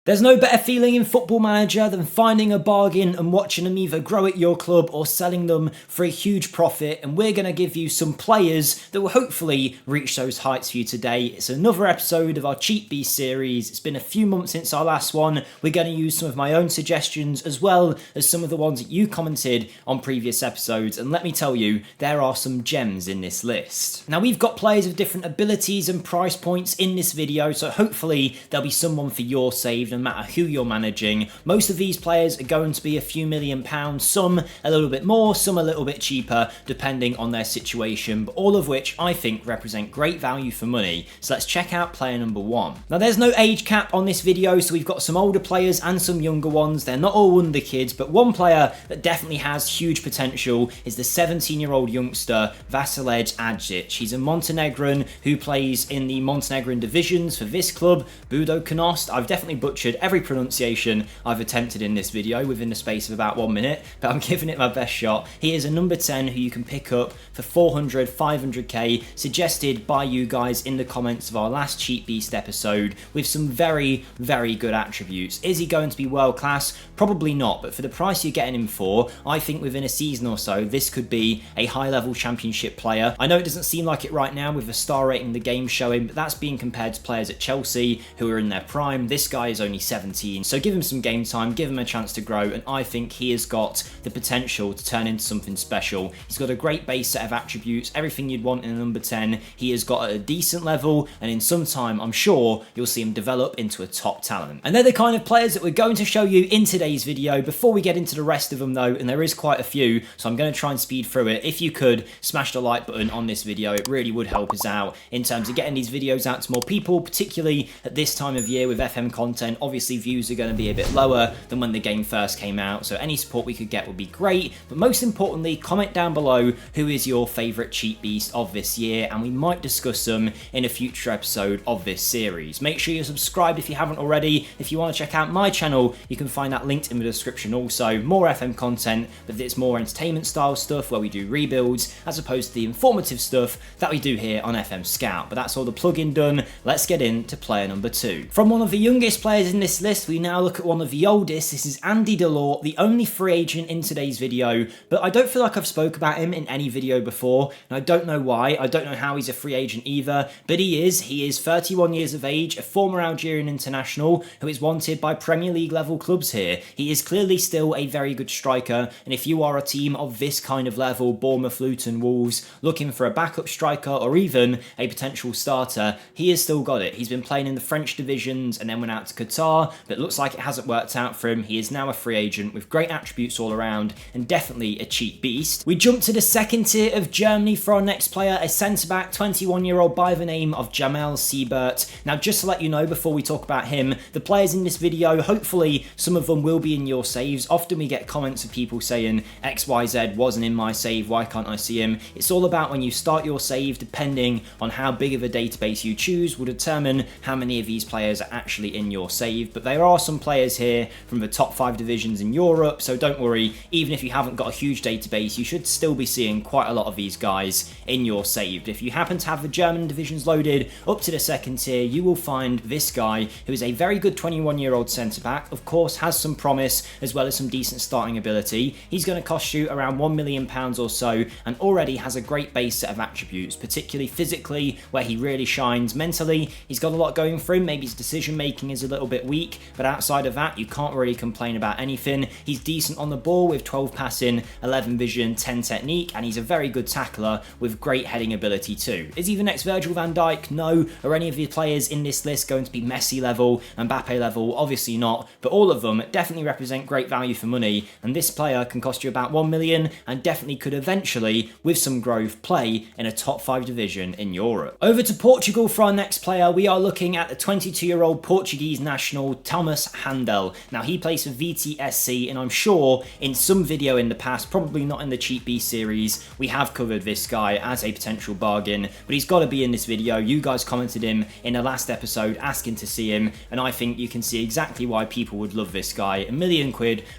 There's no better feeling in Football Manager than finding a bargain and watching them either grow at your club or selling them for a huge profit, and we're going to give you some players that will hopefully reach those heights for you today. It's another episode of our Cheap Beast series. It's been a few months since our last one. We're going to use some of my own suggestions as well as some of the ones that you commented on previous episodes, and let me tell you, there are some gems in this list. Now, we've got players of different abilities and price points in this video, so hopefully there'll be someone for your save no matter who you're managing. Most of these players are going to be a few £1,000,000, some a little bit more, some a little bit cheaper, depending on their situation, but all of which I think represent great value for money. So let's check out player number 1. Now, there's no age cap on this video, so we've got some older players and some younger ones. They're not all Wonderkids, but one player that definitely has huge potential is the 17-year-old youngster Vasilej Adžić. He's a Montenegrin who plays in the Montenegrin divisions for this club, Budućnost. I've definitely butchered every pronunciation I've attempted in this video within the space of about 1 minute, but I'm giving it my best shot. He is a number 10 who you can pick up for 400, 500k, suggested by you guys in the comments of our last Cheap Beast episode, with some very, very good attributes. Is he going to be world class? Probably not, but for the price you're getting him for, I think within a season or so, this could be a high-level championship player. I know it doesn't seem like it right now with the star rating the game showing, but that's being compared to players at Chelsea who are in their prime. This guy is only 17, so give him some game time, give him a chance to grow, and I think he has got the potential to turn into something special. He's got a great base set of attributes, everything you'd want in a number 10. He has got at a decent level, and in some time, I'm sure you'll see him develop into a top talent. And they're the kind of players that we're going to show you in today's video. Before we get into the rest of them though, and there is quite a few, so I'm going to try and speed through it. If you could smash the like button on this video, it really would help us out in terms of getting these videos out to more people, particularly at this time of year with FM content. Obviously, views are going to be a bit lower than when the game first came out, so any support we could get would be great. But most importantly, comment down below who is your favourite cheap beast of this year, and we might discuss them in a future episode of this series. Make sure you're subscribed if you haven't already. If you want to check out my channel, you can find that linked in the description also. More FM content, but it's more entertainment style stuff where we do rebuilds as opposed to the informative stuff that we do here on FMSCOUT. But that's all the plug-in done. Let's get into player number 2. From one of the youngest players in this list, we now look at one of the oldest. This is Andy Delort, the only free agent in today's video, but I don't feel like I've spoke about him in any video before, and I don't know why. I don't know how he's a free agent either, but he is. He is 31 years of age, a former Algerian international who is wanted by Premier League level clubs here. He is clearly still a very good striker, and if you are a team of this kind of level, Bournemouth, Luton, Wolves, looking for a backup striker or even a potential starter, he has still got it. He's been playing in the French divisions and then went out to Qatar, but it looks like it hasn't worked out for him. He is now a free agent with great attributes all around and definitely a cheap beast. We jump to the second tier of Germany for our next player, a centre-back, 21-year-old by the name of Jamal Siebert. Now, just to let you know before we talk about him, the players in this video, hopefully some of them will be in your saves. Often we get comments of people saying XYZ wasn't in my save, why can't I see him? It's all about when you start your save, depending on how big of a database you choose will determine how many of these players are actually in your save. But there are some players here from the top 5 divisions in Europe, so don't worry, even if you haven't got a huge database, you should still be seeing quite a lot of these guys in your saved. If you happen to have the German divisions loaded up to the second tier, you will find this guy who is a very good 21-year-old centre-back, of course has some promise as well as some decent starting ability. He's going to cost you around £1,000,000 or so, and already has a great base set of attributes, particularly physically, where he really shines. Mentally, he's got a lot going for him. Maybe his decision making is a little bit weak, but outside of that, you can't really complain about anything. He's decent on the ball with 12 passing, 11 vision, 10 technique, and he's a very good tackler with great heading ability too. Is he the next Virgil van Dijk? No. Are any of the players in this list going to be Messi level, Mbappe level? Obviously not, but all of them definitely represent great value for money, and this player can cost you about 1 million and definitely could eventually, with some growth, play in a top 5 division in Europe. Over to Portugal for our next player. We are looking at the 22-year-old Portuguese national Thomas Handel. Now, he plays for VTSC, and I'm sure in some video in the past, probably not in the Cheap Beast series, we have covered this guy as a potential bargain, but he's got to be in this video. You guys commented him in the last episode asking to see him, and I think you can see exactly why people would love this guy. £1 million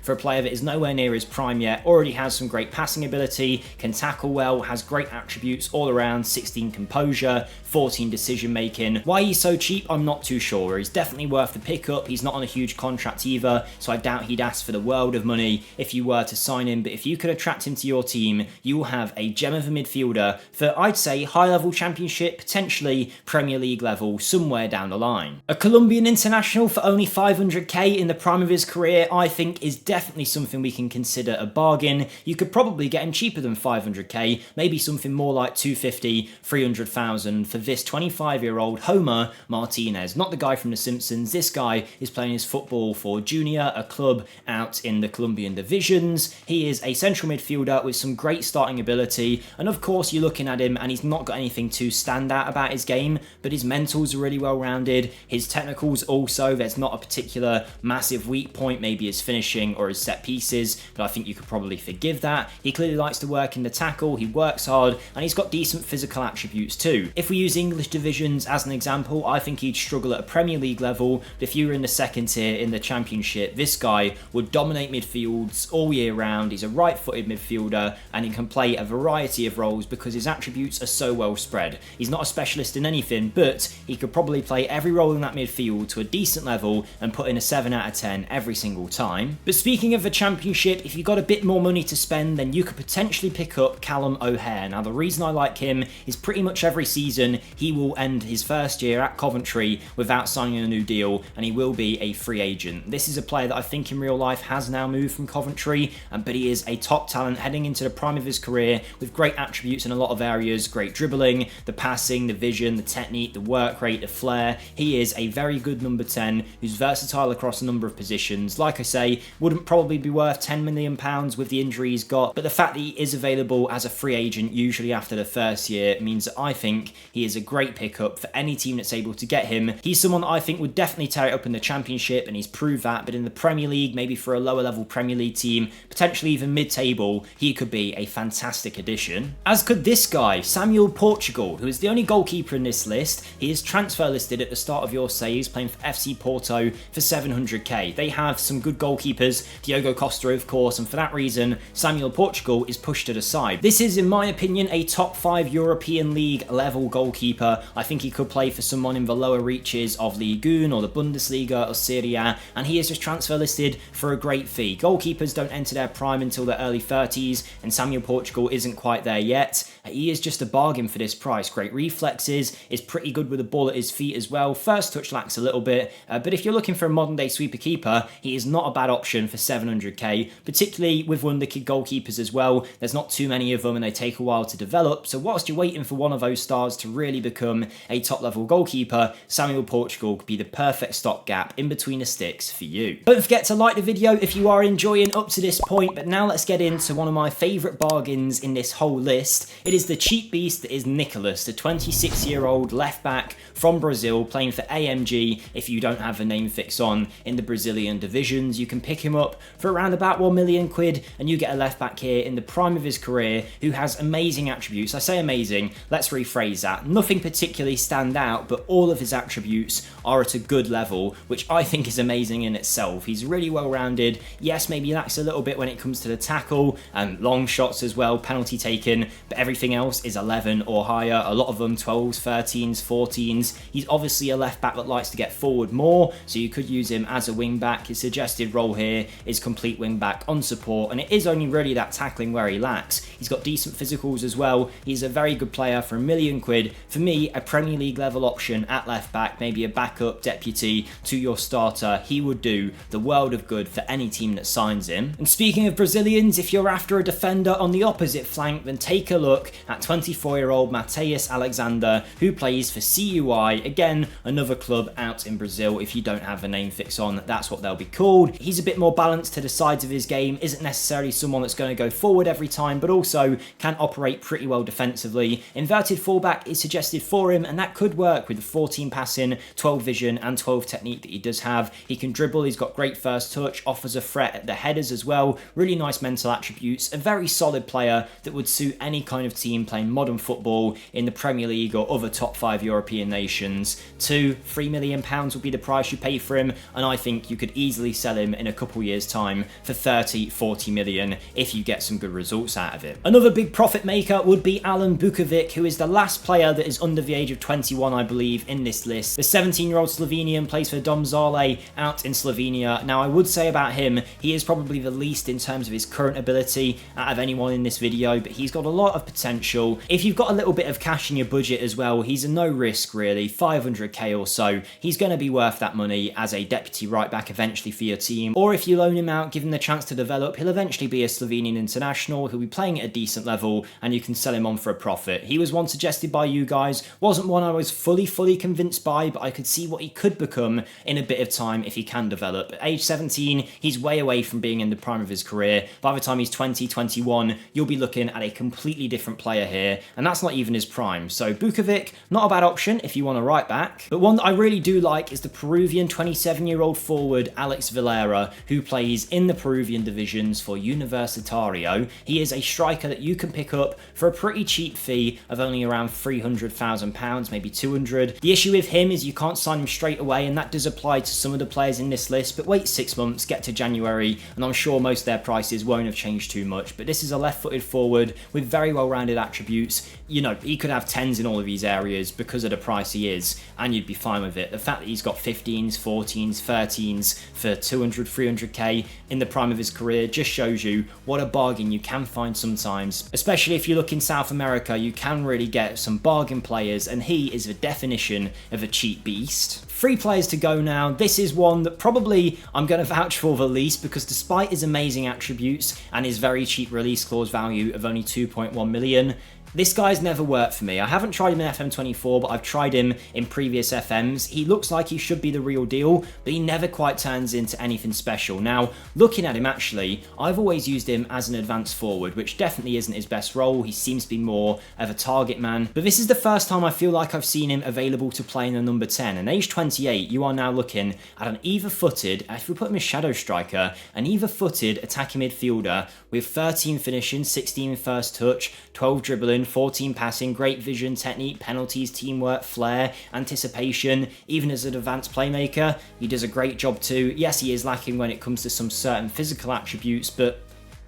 for a player that is nowhere near his prime yet, already has some great passing ability, can tackle well, has great attributes all around, 16 composure, 14 decision making. Why he's so cheap, I'm not too sure. He's definitely worth the pick pickup. He's not on a huge contract either, so I doubt he'd ask for the world of money if you were to sign him, but if you could attract him to your team, you will have a gem of a midfielder for, I'd say, high-level championship, potentially Premier League level, somewhere down the line. A Colombian international for only 500k in the prime of his career, I think, is definitely something we can consider a bargain. You could probably get him cheaper than 500k, maybe something more like 250, 300,000 for this 25-year-old Homer Martinez. Not the guy from The Simpsons. This guy is playing his football for Junior, a club out in the Colombian divisions. He is a central midfielder with some great starting ability, and of course you're looking at him and he's not got anything too stand out about his game, but his mentals are really well rounded. His technicals also, there's not a particular massive weak point, maybe his finishing or his set pieces, but I think you could probably forgive that. He clearly likes to work in the tackle, he works hard, and he's got decent physical attributes too. If we use English divisions as an example, I think he'd struggle at a Premier League level, but if you were in the second tier in the Championship, this guy would dominate midfields all year round. He's a right-footed midfielder and he can play a variety of roles because his attributes are so well spread. He's not a specialist in anything, but he could probably play every role in that midfield to a decent level and put in a 7 out of 10 every single time. But speaking of the Championship, if you've got a bit more money to spend, then you could potentially pick up Callum O'Hare. Now, the reason I like him is pretty much every season he will end his first year at Coventry without signing a new deal, and he will be a free agent. This is a player that I think in real life has now moved from Coventry, but he is a top talent heading into the prime of his career with great attributes in a lot of areas, great dribbling, the passing, the vision, the technique, the work rate, the flair. He is a very good number 10 who's versatile across a number of positions. Like I say, wouldn't probably be worth £10 million with the injury he's got, but the fact that he is available as a free agent usually after the first year means that I think he is a great pickup for any team that's able to get him. He's someone that I think would definitely tear it up in the Championship, and he's proved that, but in the Premier League, maybe for a lower level Premier League team, potentially even mid-table, he could be a fantastic addition. As could this guy, Samuel Portugal, who is the only goalkeeper in this list. He is transfer listed at the start of your saves, playing for FC Porto for 700k. They have some good goalkeepers, Diogo Costa of course, and for that reason, Samuel Portugal is pushed to the side. This is, in my opinion, a top 5 European League level goalkeeper. I think he could play for someone in the lower reaches of Ligue 1 or the Bundesliga or Serie A, and he is just transfer listed for a great fee. Goalkeepers don't enter their prime until their early 30s, and Samuel Portugal isn't quite there yet. He is just a bargain for this price. Great reflexes, is pretty good with the ball at his feet as well. First touch lacks a little bit, but if you're looking for a modern day sweeper keeper, he is not a bad option for 700k, particularly with Wonderkid goalkeepers as well. There's not too many of them and they take a while to develop, so whilst you're waiting for one of those stars to really become a top level goalkeeper, Samuel Portugal could be the perfect stopgap in between the sticks for you. Don't forget to like the video if you are enjoying up to this point, but now let's get into one of my favourite bargains in this whole list. It is the cheap beast that is Nicholas, the 26-year-old left back from Brazil playing for AMG. If you don't have a name fix on in the Brazilian divisions, you can pick him up for around about £1 million and you get a left back here in the prime of his career who has amazing attributes. I say amazing, let's rephrase that. Nothing particularly stand out, but all of his attributes are at a good level, which I think is amazing in itself. He's really well rounded. Yes, maybe he lacks a little bit when it comes to the tackle and long shots as well, penalty taken, but everything else is 11 or higher. A lot of them 12s, 13s, 14s. He's obviously a left back that likes to get forward more, so you could use him as a wing back. His suggested role here is complete wing back on support, and it is only really that tackling where he lacks. He's got decent physicals as well. He's a very good player for £1 million. For me, a Premier League level option at left back, maybe a backup deputy to your starter. He would do the world of good for any team that signs him. And speaking of Brazilians, if you're after a defender on the opposite flank, then take a look at 24-year-old Mateus Alexander, who plays for CUI, again another club out in Brazil. If you don't have a name fix on, that's what they'll be called. He's a bit more balanced to the sides of his game, isn't necessarily someone that's going to go forward every time, but also can operate pretty well defensively. Inverted fullback is suggested for him, and that could work with the 14 passing, 12 vision and 12 technique that he does have. He can dribble, he's got great first touch, offers a threat at the headers as well, really nice mental attributes, a very solid player that would suit any kind of team playing modern football in the Premier League or other top 5 European nations. £3 million would be the price you pay for him, and I think you could easily sell him in a couple years time for 30-40 million if you get some good results out of it. Another big profit maker would be Alan Bukovic, who is the last player that is under the age of 21, I believe, in this list. The 17-year-old Slovenian plays plays for Domžale out in Slovenia. Now, I would say about him, he is probably the least in terms of his current ability out of anyone in this video, but he's got a lot of potential. If you've got a little bit of cash in your budget as well, he's a no risk really, 500k or so. He's going to be worth that money as a deputy right back eventually for your team. Or if you loan him out, give him the chance to develop, he'll eventually be a Slovenian international, he'll be playing at a decent level, and you can sell him on for a profit. He was one suggested by you guys, wasn't one I was fully convinced by, but I could see what he could become in a bit of time if he can develop. At age 17, he's way away from being in the prime of his career. By the time he's 20, 21, you'll be looking at a completely different player here, and that's not even his prime. So Bukovic, not a bad option if you want a right back, but one that I really do like is the Peruvian 27-year-old forward Alex Villara, who plays in the Peruvian divisions for Universitario. He is a striker that you can pick up for a pretty cheap fee of only around £300,000, maybe 200. The issue with him is you can't sign him straight away, and that does apply to some of the players in this list, but wait 6 months, get to January, and I'm sure most of their prices won't have changed too much. But this is a left-footed forward with very well-rounded attributes. You know, he could have 10s in all of these areas because of the price he is, and you'd be fine with it. The fact that he's got 15s, 14s, 13s for 200, 300k in the prime of his career just shows you what a bargain you can find sometimes. Especially if you look in South America, you can really get some bargain players, and he is the definition of a cheap beast. 3 players to go now. This is one that probably I'm going to vouch for the least, because despite his amazing attributes and his very cheap release clause value of only 2.1 million, this guy's never worked for me. I haven't tried him in FM24, but I've tried him in previous FMs. He looks like he should be the real deal, but he never quite turns into anything special. Now, looking at him actually, I've always used him as an advanced forward, which definitely isn't his best role. He seems to be more of a target man. But this is the first time I feel like I've seen him available to play in the number 10. And age 28, you are now looking at an either-footed, if we put him as shadow striker, an either-footed attacking midfielder with 13 finishing, 16 first touch, 12 dribbling, 14 passing, great vision, technique, penalties, teamwork, flair, anticipation. Even as an advanced playmaker, he does a great job too. Yes, he is lacking when it comes to some certain physical attributes, but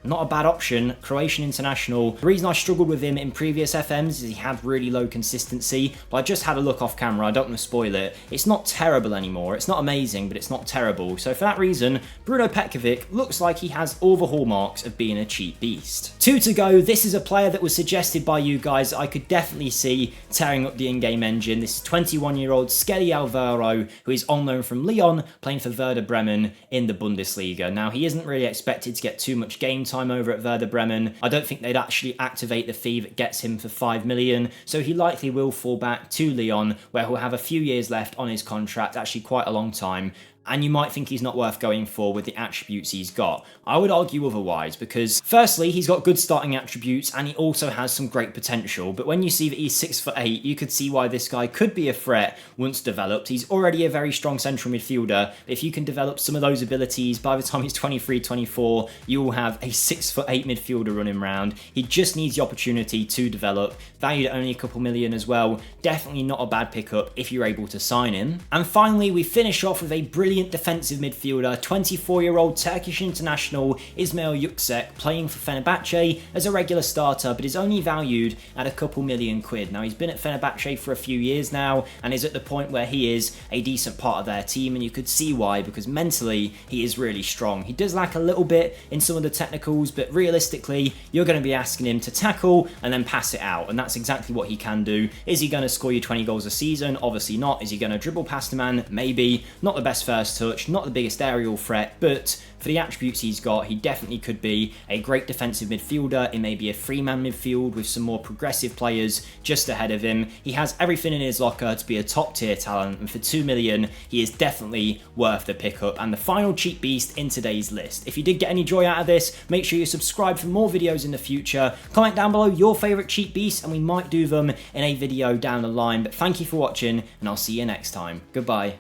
not a bad option. Croatian international. The reason I struggled with him in previous FMs is he had really low consistency, but I just had a look off camera, I don't want to spoil it. It's not terrible anymore. It's not amazing, but it's not terrible. So for that reason, Bruno Petkovic looks like he has all the hallmarks of being a cheap beast. 2 to go. This is a player that was suggested by you guys that I could definitely see tearing up the in-game engine. This is 21-year-old Skelly Alvaro, who is on loan from Lyon, playing for Werder Bremen in the Bundesliga. Now, he isn't really expected to get too much game time over at Werder Bremen. I don't think they'd actually activate the fee that gets him for 5 million, so he likely will fall back to Lyon, where he'll have a few years left on his contract, actually quite a long time. And you might think he's not worth going for with the attributes he's got. I would argue otherwise, because firstly, he's got good starting attributes and he also has some great potential. But when you see that he's 6'8", you could see why this guy could be a threat once developed. He's already a very strong central midfielder. But if you can develop some of those abilities, by the time he's 23, 24, you will have a 6'8" midfielder running around. He just needs the opportunity to develop. Valued at only a couple million as well. Definitely not a bad pickup if you're able to sign him. And finally, we finish off with a brilliant defensive midfielder, 24-year-old Turkish international Ismail Yüksek, playing for Fenerbahce as a regular starter, but is only valued at a couple million quid. Now, he's been at Fenerbahce for a few years now and is at the point where he is a decent part of their team, and you could see why, because mentally he is really strong. He does lack a little bit in some of the technicals, but realistically you're going to be asking him to tackle and then pass it out, and that's exactly what he can do. Is he going to score you 20 goals a season? Obviously not. Is he going to dribble past the man? Maybe. Not the best first touch, not the biggest aerial threat, but for the attributes he's got, he definitely could be a great defensive midfielder in maybe a 3-man midfield with some more progressive players just ahead of him. He has everything in his locker to be a top tier talent, and for 2 million, he is definitely worth the pickup and the final cheap beast in today's list. If you did get any joy out of this, make sure you subscribe for more videos in the future. Comment down below your favourite cheap beasts and we might do them in a video down the line. But thank you for watching and I'll see you next time. Goodbye.